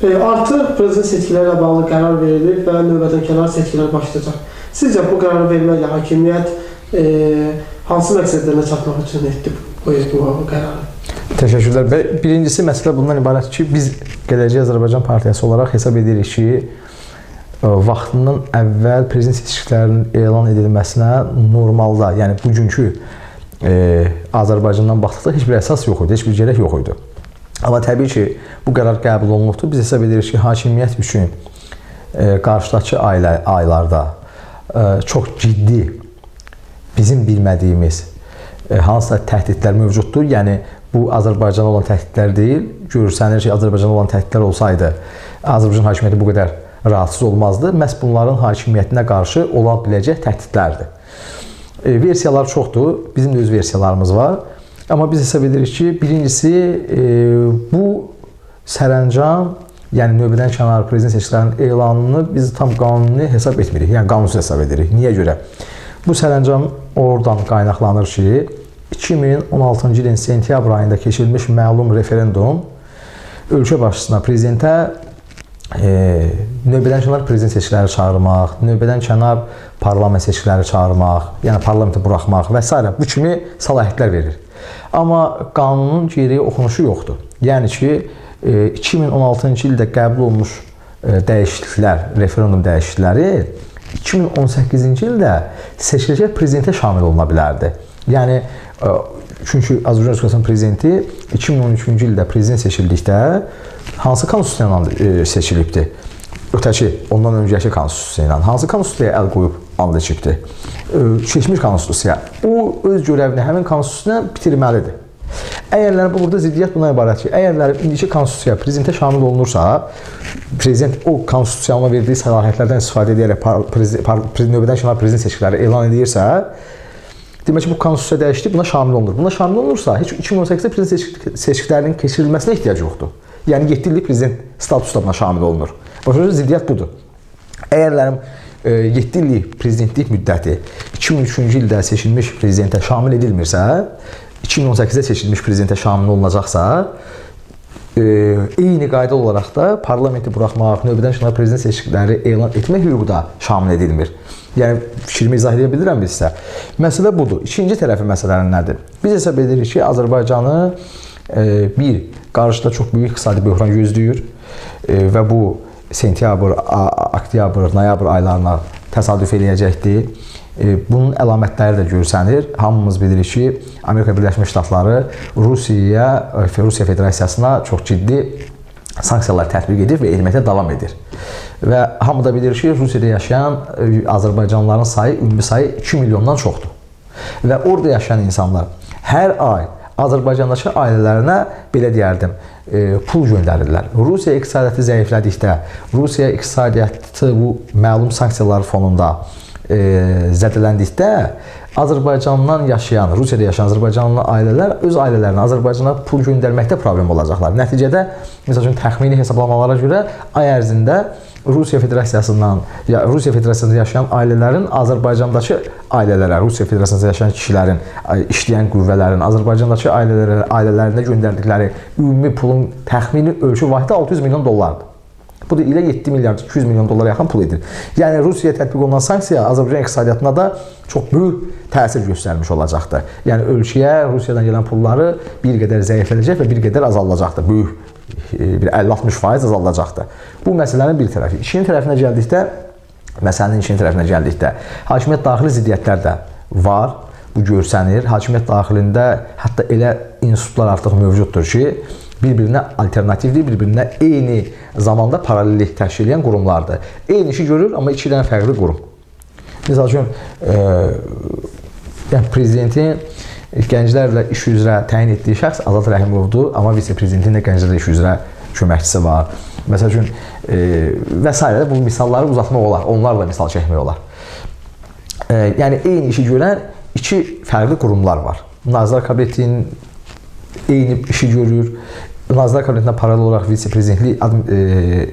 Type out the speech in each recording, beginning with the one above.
Artıq prezident seçkilərlə bağlı qərar verilir və növbədənkənar seçkilər başlayacaq. Sizcə bu qərarı verməklə hakimiyyət hansı məqsədlərinə çatmaq üçün etdi bu qərarı? Təşəkkürlər. Birincisi məsələ bundan ibarət ki, biz Gələcək Azərbaycan Partiyası olaraq hesab edirik ki, vaxtından əvvəl prezident seçkilərinin elan edilməsinə normalda, yəni bugünkü Azərbaycandan baxdıqda heç bir əsas yox idi, heç bir gərək yox idi. Amma təbii ki, bu qərar qəbul olunubdur. Biz hesab edirik ki, hakimiyyət üçün qarşıdakı aylarda çox ciddi, bizim bilmədiyimiz hansısa təhdidlər mövcuddur. Yəni, bu Azərbaycana olan təhdidlər deyil. Görürsənir ki, Azərbaycana olan təhdidlər olsaydı, Azərbaycan hakimiyyəti bu qədər rahatsız olmazdı. Məhz bunların hakimiyyətinə qarşı ola biləcək təhdidlərdir. Versiyalar çoxdur. Bizim də öz versiyalarımız var. Amma biz hesab edirik ki, birincisi bu sərəncam, yəni növbədən kənar prezident seçkilərinin elanını biz tam qanuni hesab etmirik. Yəni qanunsuz hesab edirik. Niyə görə? Bu sərəncam oradan qaynaqlanır ki, 2016-cı ilin sentyabr ayında keçirilmiş məlum referendum ölkə başçısına, prezidentə növbədən kənar prezident seçkiləri çağırmaq, növbədən kənar parlament seçkiləri çağırmaq, yəni parlamenti buraxmaq və s. bu kimi səlahiyyətlər verir. Amma qanunun geriyə oxunuşu yoxdur. Yəni ki, 2016-cı ildə qəbul olmuş dəyişikliklər, referendum dəyişiklikləri 2018-ci ildə seçiləcək prezidentə şamil oluna bilərdi. Yəni, çünki Azərbaycan Respublikasının prezidenti 2013-cü ildə prezident seçildikdə hansı konstitusiya ilə seçilibdir? Ötəki, ondan öncəki konstitusiya ilə. Hansı konstitusiyaya əl qoyub and içibdir? Keçmiş konstitusiya. O, öz görəvini həmin konstitusiyaya bitirməlidir. Əgərlər burada ziddiyyət buna ibarət ki, əgərlər indiki konstitusiyaya prezidentə şamil olunursa, prezident o konstitusiyana verdiyi səlahiyyətlərdən istifadə edərək növbədən kənar prezident seçkiləri elan edirsə, demək ki, bu konstitusiya dəyişdi, buna şamil olunur. Buna şamil olunursa, heç 2018-də prezident seçkilərinin keçirilməsinə ehtiyac yoxdur. Yəni, 7 illik prezident statusda buna şamil olunur. Başqa ziddiyyət budur. Əgərlərim 7 illik prezidentlik müddəti 2003-cü ildə seçilmiş prezidentə şamil edilmirsə, 2018-də seçilmiş prezidentə şamil olunacaqsa, eyni qayda olaraq da parlamenti buraxmaq, növbədən kənar prezident seçkiləri elan etmək hüququ da şamil edilmir. Yəni, fikrimi izah edə bilirəm sizə. Məsələ budur. İkinci tərəfi məsələnin nədir? Biz hesab edirik ki, Azərbaycanı bir, qarşıda çox böyük iqtisadi böhran gözləyir və bu sentyabr, oktyabr, noyabr aylarına təsadüf eləyəcəkdir. Bunun əlamətləri də görsənir. Hamımız bilirik ki, Amerika Birləşmiş Ştatları Rusiya Federasiyasına çox ciddi sanksiyalar tətbiq edir və etməkdə davam edir. Və hamı da bilir ki, Rusiyada yaşayan Azərbaycanlıların sayı, ümumi sayı 2 milyondan çoxdur. Və orada yaşayan insanlar hər ay Azərbaycandakı ailələrinə, belə deyərdim, pul göndərirlər. Rusiya iqtisadiyyatı zəiflədikdə, Rusiya iqtisadiyyatı bu məlum sanksiyalar fonunda zədələndikdə, Azərbaycandan yaşayan, Rusiyada yaşayan Azərbaycanlı ailələr öz ailələrinə Azərbaycana pul göndərməkdə problem olacaqlar. Nəticədə, məsəl üçün, təxmini hesablamalara görə ay ərzində Rusiya Federasiyasında yaşayan ailələrin Azərbaycandakı ailələrə, Rusiya Federasiyasında yaşayan kişilərin, işləyən qüvvələrin Azərbaycandakı ailələrində göndərdikləri ümumi pulun təxmini ölçü vahidi 600 milyon dollardır. Bu da ilə 7 milyard 200 milyon dollara yaxın pul edir. Yəni, Rusiyaya tətbiq olunan sanksiya Azərbaycan iqtisadiyyatına da çox böyük təsir göstərmiş olacaqdır. Yəni, ölkəyə Rusiyadan gələn pulları bir qədər zəiflədəcək və bir qədər azaldacaqdır. Böyük bir 50-60% azaldacaqdır. Bu məsələnin bir tərəfi. Məsələnin ikinci tərəfinə gəldikdə, hakimiyyət daxili ziddiyyətlər də var, bu görsənir. Hakimiyyət daxilində hətta elə institutlar artıq mövcuddur ki, bir-birinə alternativdir, bir-birinə eyni zamanda paralellik təşkil edən qurumlardır. Eyni işi görür, amma iki dənə fərqli qurum. Misal üçün, prezidentin gənclərlə iş üzrə təyin etdiyi şəxs Azad Rəhimovdur, amma vitse-prezidentin də gənclərlə iş üzrə köməkçisi var. Məsəl üçün, və s. bu misalları uzatmaq olar, onlarla misal çəkmək olar. Yəni, eyni işi görən iki fərqli qurumlar var. Nazirlər Kabinetinin eyni işi görür. Nazirlər Kabinetindən paralel olaraq vitse-prezidentlik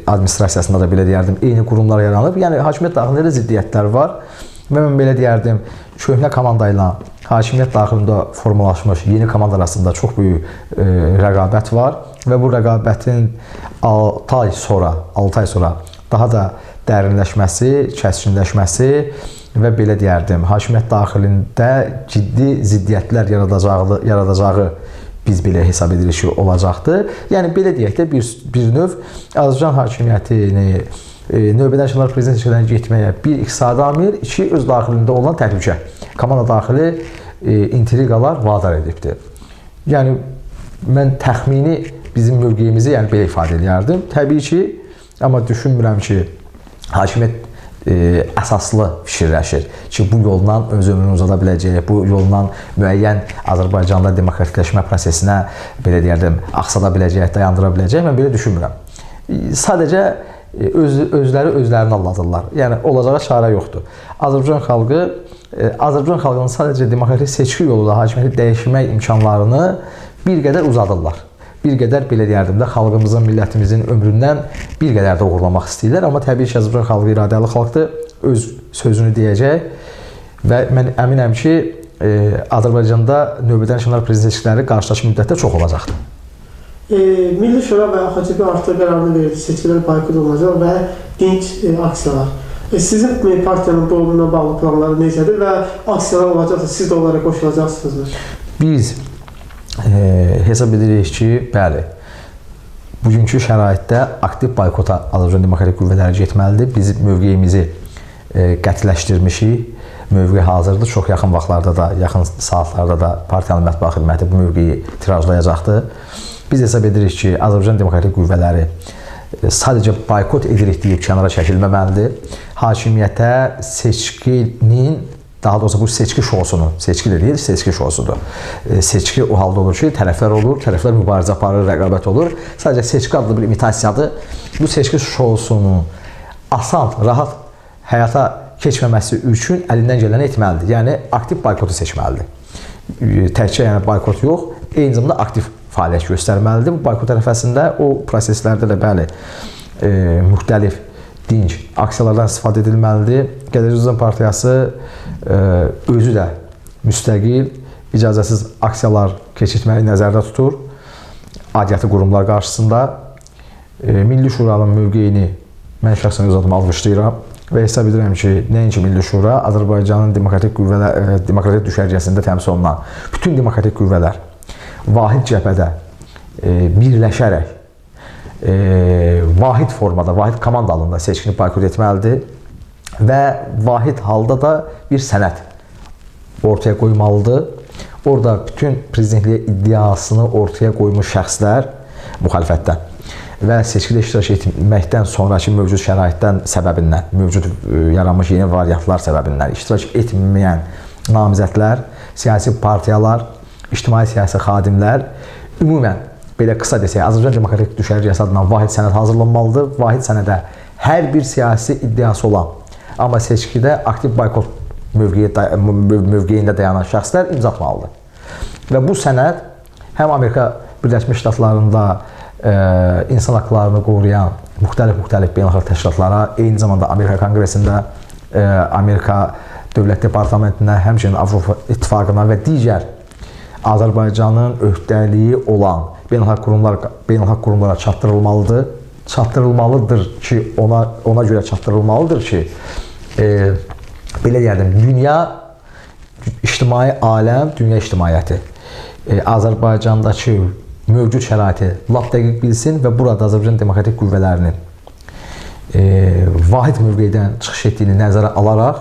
administrasiyasında da belə deyərdim, eyni qurumlar yaranıb. Yəni, hakimiyyət daxilində ziddiyyətlər var Və mən belə deyərdim, köhnə komanda ilə hakimiyyət daxilində formalaşmış yeni komanda arasında çox böyük rəqabət var və bu rəqabətin 6 ay sonra daha da dərinləşməsi, kəskinləşməsi və belə deyərdim, hakimiyyət daxilində ciddi ziddiyyətlər yaradacağı biz belə hesab edirik ki, olacaqdır. Yəni, belə deyək də, bir növ Azərbaycan hakimiyyətini növbədənşələr prezident seçkilərinə getməyə bir iqtisadi amil, iki öz daxilində olan təhlükə, komanda daxili intriqalar vadar edibdir. Yəni, mən təxmini bizim mövqeyimizi belə ifadə edərdim. Təbii ki, amma düşünmürəm ki, hakimiyyət əsaslı fikirləşir ki, bu yolla öz ömrünü uzada biləcək, bu yolla müəyyən Azərbaycanda demokratikləşmə prosesinə, belə deyərdim, axsada biləcək, dayandıra biləcək. Mən belə düşünmürəm. Sadəcə özlərini alladırlar. Yəni, olacağa çarə yoxdur. Azərbaycan xalqının sadəcə demokratik seçki yolu da hakimiyyəti dəyişmək imkanlarını bir qədər uzadırlar. Bir qədər, belə deyərdim də, xalqımızın, millətimizin ömründən bir qədər də uğurlamaq istəyirlər. Amma təbii ki, Azərbaycan xalqı iradəli xalqdır, öz sözünü deyəcək və mən əminəm ki, Azərbaycanda növbədənşənar prezident seçkiləri qarşıdakı müddətdə çox olacaqdır. Milli Şura və AXCB artıq qərarını verdi, seçkilər boykot olunacaq və dinc aksiyalar. Sizin partiyanın bu onunla bağlı planları necədir və aksiyalar olacaqsa siz də onlara qoşulacaqsınızmı? Biz hesab edirik ki, bəli, bugünkü şəraitdə aktiv boykota Azərbaycan Demokratik Qüvvələri getməlidir. Biz mövqeyimizi qətiləşdirmişik. Mövqey hazırdır. Çox yaxın vaxtlarda da, yaxın saatlarda da Partiyanın mətbuat xidməti bu mövqeyi tirajlayacaqdır. Biz hesab edirik ki, Azərbaycan Demokratik Qüvvələri sadəcə boykot edirik deyib kənara çəkilməməlidir. Hakimiyyətə seçkinin, daha doğrusu bu seçki şousunu, seçki də deyil, seçki şousudur. Seçki o halda olur ki, tərəflər olur, tərəflər mübarizə aparır, rəqabət olur. Sadəcə seçki adlı bir imitasiyadır. Bu seçki şousunu asan, rahat həyata keçməməsi üçün əlindən gələni etməlidir. Yəni, aktiv boykotu seçməlidir. Təkcə boykot yox, eyni zamanda aktiv fəaliyyət göstərməlidir. Bu boykot ərəfəsində o proseslərdə də bəli, müxtəlif dinc aksiyalardan istifadə edilməlidir. Gələcək Özən Partiyası özü də müstəqil, icazəsiz aksiyalar keçirtməyi nəzərdə tutur. Aidiyyatı qurumlar qarşısında Milli Şuranın mövqeyini mən şəxsən öz adıma alqışlayıram və hesab edirəm ki, nəinki Milli Şura, Azərbaycanın demokratik düşərgəsində təmsil olunan bütün demokratik qüvvələr vahid cəbhədə birləşərək vahid formada, vahid komanda halında seçkini boykot etməlidir və vahid halda da bir sənəd ortaya qoymalıdır. Orada bütün prezidentliyə iddiasını ortaya qoymuş şəxslər müxalifətdən və seçkidə iştirak etməkdən sonraki mövcud şəraitdən səbəbindən, mövcud yaranmış yeni variantlar səbəbindən iştirak etməyən namizədlər, siyasi partiyalar, ictimai siyasi xadimlər, ümumən belə qısa desək, Azərbaycan Demokratik Düşərgəsi adına vahid sənəd hazırlanmalıdır. Vahid sənədə hər bir siyasi iddiası olan, amma seçkidə aktiv boykot mövqeyində dayanan şəxslər imza atmalıdır. Və bu sənəd həm Amerika Birləşmiş Ştatlarında insan haqlarını qoruyan müxtəlif beynəlxalq təşkilatlara, eyni zamanda Amerika Konqresində, Amerika Dövlət Departamentində, həmçinin Avropa İttifaqına və digər Azərbaycanın öhdəliyi olan beynəlxalq qurumlara çatdırılmalıdır. Çatdırılmalıdır ki, ona görə çatdırılmalıdır ki, belə deyərdim, dünya ictimai aləm, dünya ictimaiyyəti Azərbaycandakı mövcud şəraiti lap dəqiq bilsin və burada Azərbaycan Demokratik Qüvvələrinin vahid mövqeydən çıxış etdiyini nəzərə alaraq,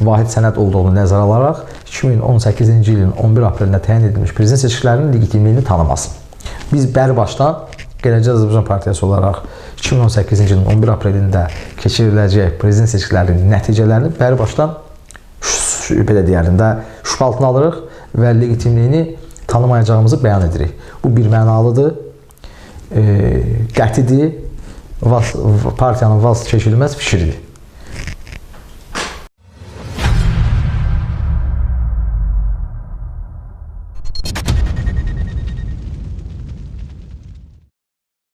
vahid sənəd olduğunu nəzərə alaraq 2018-ci ilin 11 aprelində təyin edilmiş prezident seçkilərinin legitimliyini tanımasın. Biz bərbaşdan Gələcək Azərbaycan Partiyası olaraq 2018-ci ilin 11 aprelində keçiriləcək prezident seçkilərinin nəticələrini bərbaşdan belə deyərdim də şübhə altına alırıq və legitimliyini tanımayacağımızı bəyan edirik. Bu bir mənalıdır, qətidir, partiyanın vaz keçirilməz fikridir.